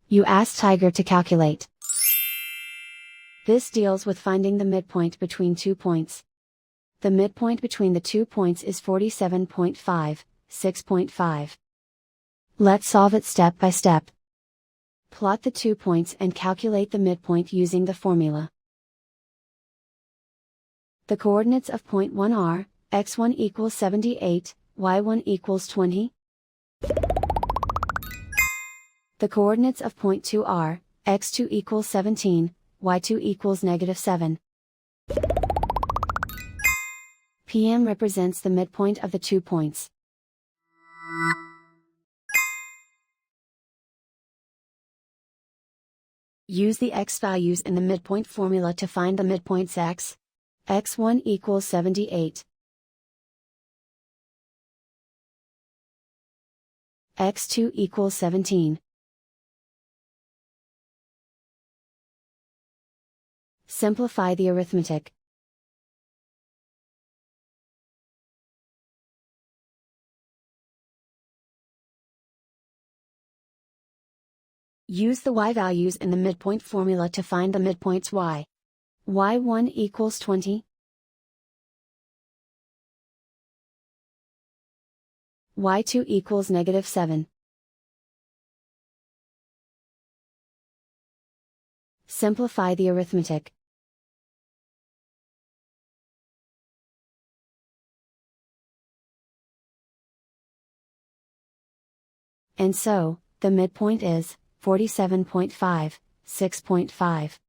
You ask Tiger to calculate. This deals with finding the midpoint between 2 points. The midpoint between the 2 points is 47.5, 6.5. Let's solve it step by step. Plot the 2 points and calculate the midpoint using the formula. The coordinates of point 1 are, x1 equals 78, y1 equals 20. The coordinates of point 2 are, x2 equals 17, y2 equals -7. PM represents the midpoint of the 2 points. Use the x values in the midpoint formula to find the midpoints x. x1 equals 78. x2 equals 17. Simplify the arithmetic. Use the y values in the midpoint formula to find the midpoints y. y1 equals 20. y2 equals -7. Simplify the arithmetic. And so, the midpoint is 47.5, 6.5.